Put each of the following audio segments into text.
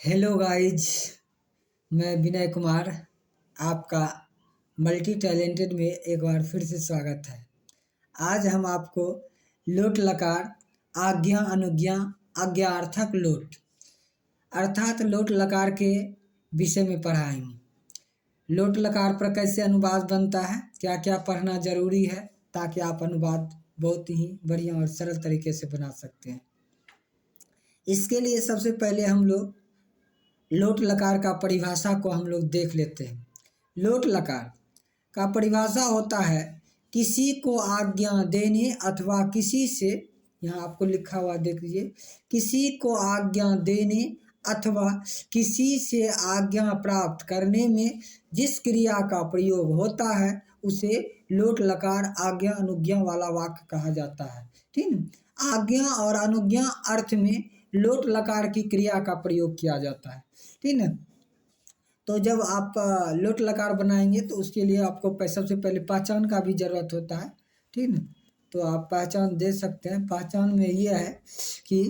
Hello guys, मैं विनय कुमार आपका multi talented में एक बार फिर से स्वागत है। आज हम आपको लोट लकार आज्ञा अनुज्ञा आज्ञार्थक लोट अर्थात लोट लकार के विषय में पढ़ाएंगे। लोट लकार पर कैसे अनुवाद बनता है, क्या क्या पढ़ना जरूरी है ताकि आप अनुवाद बहुत ही बढ़िया और सरल तरीके से बना सकते हैं। इसके लिए सबसे पहले हम लोग लोट लकार का परिभाषा को हम लोग देख लेते हैं। लोट लकार का परिभाषा होता है किसी को आज्ञा देने अथवा किसी से, यहाँ आपको लिखा हुआ देख लीजिए, किसी को आज्ञा देने अथवा किसी से आज्ञा प्राप्त करने में जिस क्रिया का प्रयोग होता है उसे लोट लकार आज्ञा अनुज्ञा वाला वाक्य कहा जाता है। ठीक है। आज्ञा और अनुज्ञा अर्थ में लोट लकार की क्रिया का प्रयोग किया जाता है। ठीक है। तो जब आप लोट लकार बनाएंगे तो उसके लिए आपको सबसे पहले पहचान का भी ज़रूरत होता है। ठीक है। तो आप पहचान दे सकते हैं। पहचान में यह है कि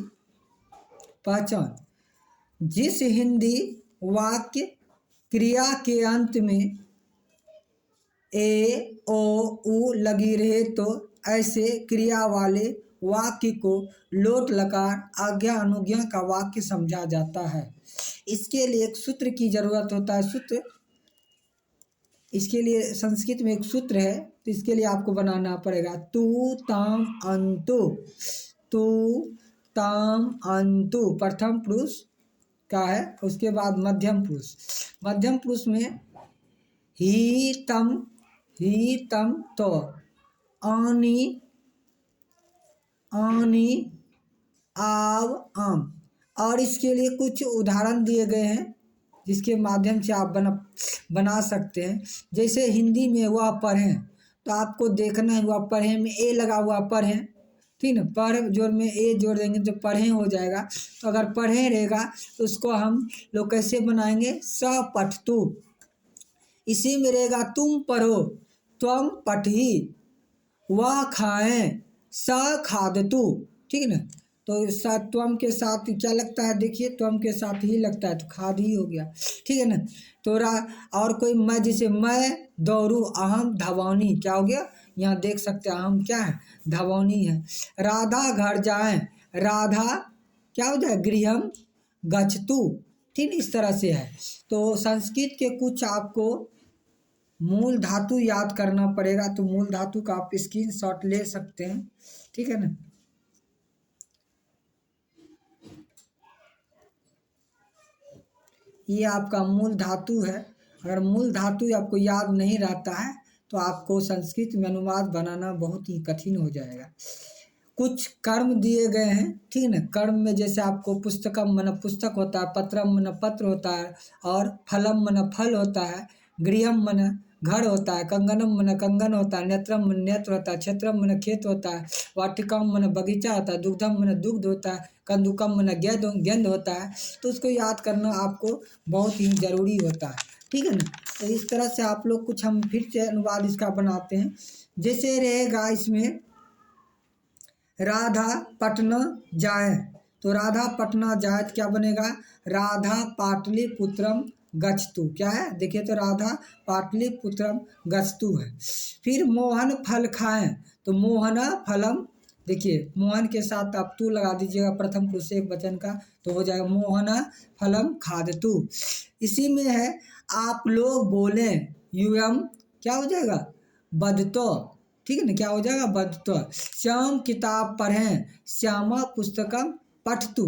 पहचान जिस हिंदी वाक्य क्रिया के अंत में ए ओ उ लगी रहे तो ऐसे क्रिया वाले वाक्य को लोट लकार आज्ञा अनुज्ञा का वाक्य समझा जाता है। इसके लिए एक सूत्र की जरूरत होता है। सूत्र, इसके लिए संस्कृत में एक सूत्र है, तो इसके लिए आपको बनाना पड़ेगा तू ताम अंतु। तू ताम अंतु प्रथम पुरुष का है, उसके बाद मध्यम पुरुष। मध्यम पुरुष में ही तम तो आनी आनी आव आम। और इसके लिए कुछ उदाहरण दिए गए हैं जिसके माध्यम से आप बना सकते हैं। जैसे हिंदी में वह पढ़ें, तो आपको देखना है वह पढ़ें में ए लगा हुआ पढ़ें। ठीक है। पढ़ जोड़ में ए जोड़ देंगे तो पढ़ें हो जाएगा। तो अगर पढ़ें रहेगा तो उसको हम लोग कैसे बनाएंगे, स पठतु। इसी में रहेगा तुम पढ़ो, त्वम पठही, वह खाएं, स खादतु। ठीक है ना। तो त्वम के साथ क्या लगता है, देखिए त्वम के साथ ही लगता है तो खाद ही हो गया। ठीक है ना। तो और कोई मैं, जैसे मैं दौड़ू, अहम धवानी, क्या हो गया, यहाँ देख सकते हैं अहम क्या है, धवानी है। राधा घर जाएं, राधा क्या हो जाए, गृहम गच्छतु। ठीक, इस तरह से है। तो संस्कृत के कुछ आपको मूल धातु याद करना पड़ेगा, तो मूल धातु का आप स्क्रीनशॉट ले सकते हैं। ठीक है ना। ये आपका मूल धातु है। अगर मूल धातु आपको याद नहीं रहता है तो आपको संस्कृत में अनुवाद बनाना बहुत ही कठिन हो जाएगा। कुछ कर्म दिए गए हैं। ठीक है ना। कर्म में जैसे आपको पुस्तकम मन पुस्तक होता है, पत्रम मन पत्र होता है, और फलम मन फल होता है, गृहम मन घर होता है, कंगनम मन कंगन होता है, नेत्रम मन नेत्र होता है, क्षेत्रम मन खेत होता है, वाटिकम मन बगीचा होता है, दुग्धम मन दुग्ध होता है, कंदुकम मन गेंद होता है। तो उसको याद करना आपको बहुत ही ज़रूरी होता है। ठीक है ना। तो इस तरह से आप लोग कुछ, हम फिर से अनुवाद इसका बनाते हैं। जैसे रहेगा इसमें राधा पटना जाए, तो राधा पटना जाए तो क्या बनेगा, राधा पाटलिपुत्रम गच्छतु। क्या है, देखिए तो राधा पाटलिपुत्रम गच्छतु है। फिर मोहन फल खाएं, तो मोहना फलम, देखिए मोहन के साथ आप तू लगा दीजिएगा प्रथम पुरुष एक वचन का, तो हो जाएगा मोहना फलम खादतु। इसी में है आप लोग बोलें, यूयम क्या हो जाएगा, बदतो। ठीक है ना, क्या हो जाएगा, बदतो। श्याम किताब पढ़ें, श्यामा पुस्तकम पठतु।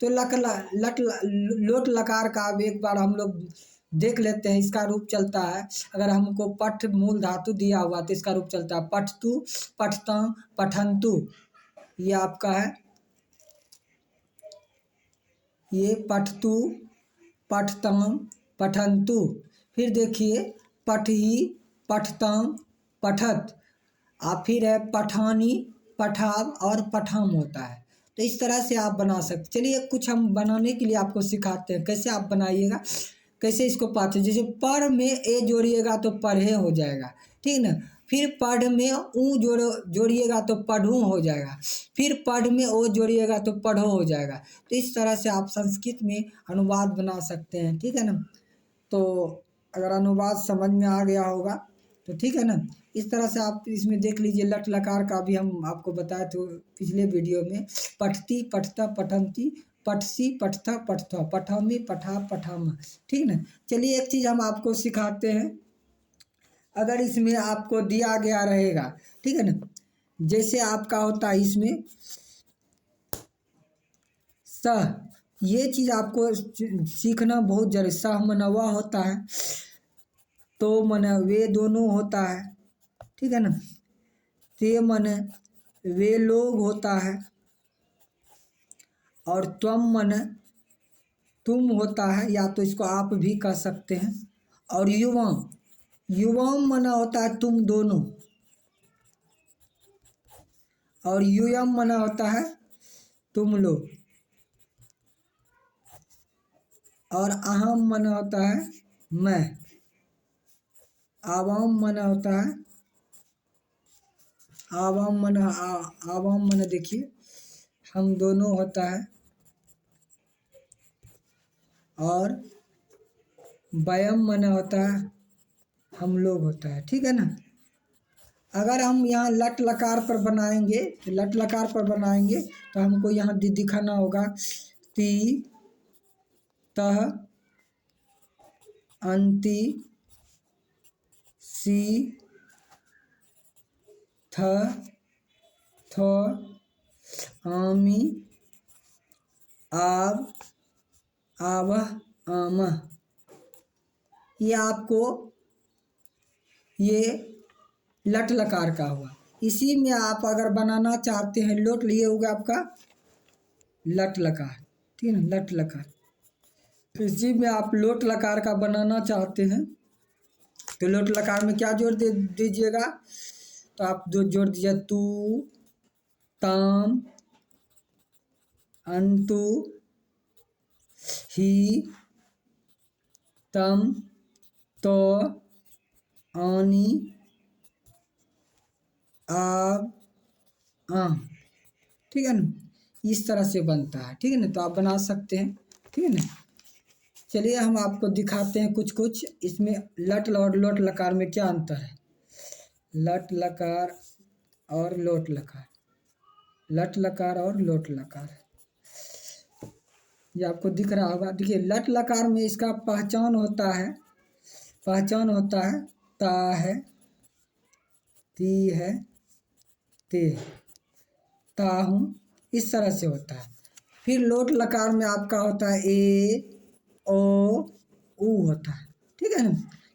तो लोट लकार का अब एक बार हम लोग देख लेते हैं। इसका रूप चलता है, अगर हमको पठ मूल धातु दिया हुआ तो इसका रूप चलता है पठतु, पठता, पठंतु। ये आपका है, ये पठतु, पठतम, पठंतु। फिर देखिए पठही, पठतम, पठत। फिर है पठानी, पठाव और पठाम होता है। तो इस तरह से आप बना सकते। चलिए कुछ हम बनाने के लिए आपको सिखाते हैं, कैसे आप बनाइएगा, कैसे इसको पाते। जैसे पर में ए जोड़िएगा तो पढ़े हो जाएगा। ठीक है ना। फिर पढ़ में ऊ जोड़िएगा तो पढ़ूँ हो जाएगा, फिर पढ़ में ओ जोड़िएगा तो पढ़ो हो जाएगा। तो इस तरह से आप संस्कृत में अनुवाद बना सकते हैं, ठीक है ना। तो अगर अनुवाद समझ में आ गया होगा तो ठीक है ना। इस तरह से आप इसमें देख लीजिए, लट लकार का भी हम आपको बताए थे पिछले वीडियो में। पठती पठता पठंती, पठसी पठता पठता, पठामी पठा पठामा, ठीक ना। चलिए एक चीज़ हम आपको सिखाते हैं। अगर इसमें आपको दिया गया रहेगा, ठीक है ना, जैसे आपका होता है इसमें सह, ये चीज़ आपको सीखना बहुत जरूरी। सह मना वह होता है, तो मने वे दोनों होता है, ठीक है ना। ते मने वे लोग होता है, और त्वम मने तुम होता है, या तो इसको आप भी कह सकते हैं। और युवम, युवम मना होता है तुम दोनों, और यूयम मना होता है तुम लोग, और अहम मना होता है मैं। आवाम मना होता है, आवाम मना आवाम मना देखिए हम दोनों होता है, और वयम मना होता है हम लोग होता है, ठीक है ना। अगर हम यहाँ लट लकार पर बनाएंगे, लट लकार पर बनाएंगे तो हमको यहाँ दिखाना होगा ती तह अंति सी थ थ आमी आव आवह आमह। ये आपको ये लट लकार का हुआ। इसी में आप अगर बनाना चाहते हैं लोट, लिए होगा आपका लट लकार, ठीक है ना, लट लकार। इसी में आप लोट लकार का बनाना चाहते हैं तो लोट लकार में क्या जोड़ दीजिएगा, तो आप दो जोड़ दीजिए तू ताम अंतु ही तम तो आनी आब आम, ठीक है ना। इस तरह से बनता है, ठीक है ना। तो आप बना सकते हैं, ठीक है ना। चलिए हम आपको दिखाते हैं कुछ कुछ इसमें लट और लोट लकार में क्या अंतर है। लट लकार और लोट लकार, लट लकार और लोट लकार, ये आपको दिख रहा होगा। देखिए लट लकार में इसका पहचान होता है, पहचान होता है ता है, ती है, ते, ताहूँ, इस तरह से होता है। फिर लोट लकार में आपका होता है ए ओ ऊ होता है, ठीक है ना।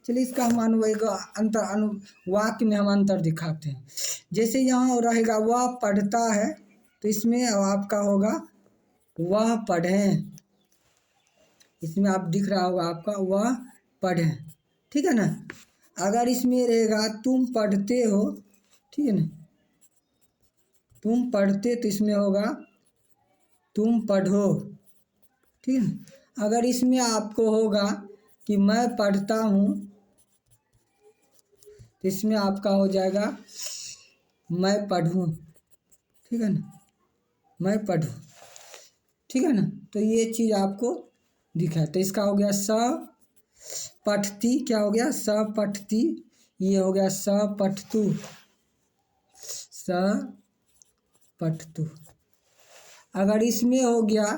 चलिए इसका हम अंतर वाक्य में हम अंतर दिखाते हैं। जैसे यहाँ रहेगा वह पढ़ता है, तो इसमें आपका होगा वह पढ़ें, इसमें आप दिख रहा होगा आपका वह पढ़ें, ठीक है ना। अगर इसमें रहेगा तुम पढ़ते हो, ठीक है ना, तुम पढ़ते, तो इसमें होगा तुम पढ़ो, ठीक है। अगर इसमें आपको होगा कि मैं पढ़ता हूँ, तो इसमें आपका हो जाएगा मैं पढ़ूँ, ठीक है ना, मैं पढ़ूँ, ठीक है ना। तो ये चीज़ आपको दिखा, तो इसका हो गया स पठती, क्या हो गया स पठती, ये हो गया स पठतु, स पठतु। अगर इसमें हो गया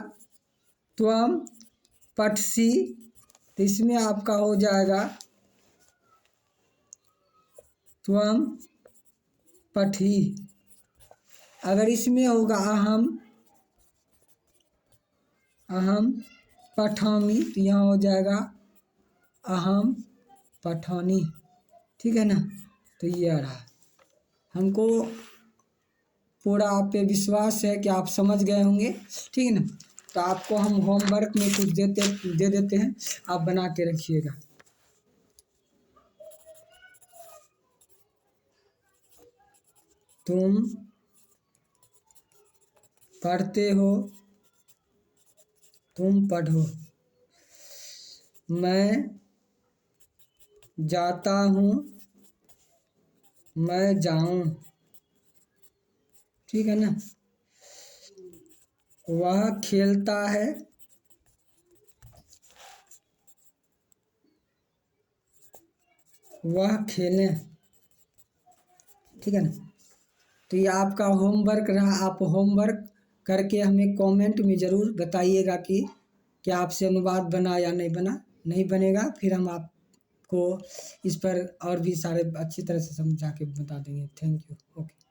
त्वम पठसी, तो इसमें आपका हो जाएगा त्वम पठी। अगर इसमें होगा अहम, अहम पठामी, तो यहाँ हो जाएगा अहम पठानी, ठीक है ना। तो ये रहा, हमको पूरा आप पे विश्वास है कि आप समझ गए होंगे, ठीक है ना। तो आपको हम होमवर्क में कुछ दे देते हैं, आप बना के रखिएगा। तुम पढ़ते हो, तुम पढ़ो। मैं जाता हूँ, मैं जाऊं, ठीक है ना। वह खेलता है, वह खेलें, ठीक है ना। तो ये आपका होमवर्क रहा। आप होमवर्क करके हमें कमेंट में ज़रूर बताइएगा कि क्या आपसे अनुवाद बना या नहीं बना। नहीं बनेगा फिर हम आपको इस पर और भी सारे अच्छी तरह से समझा के बता देंगे। Thank you. ओके।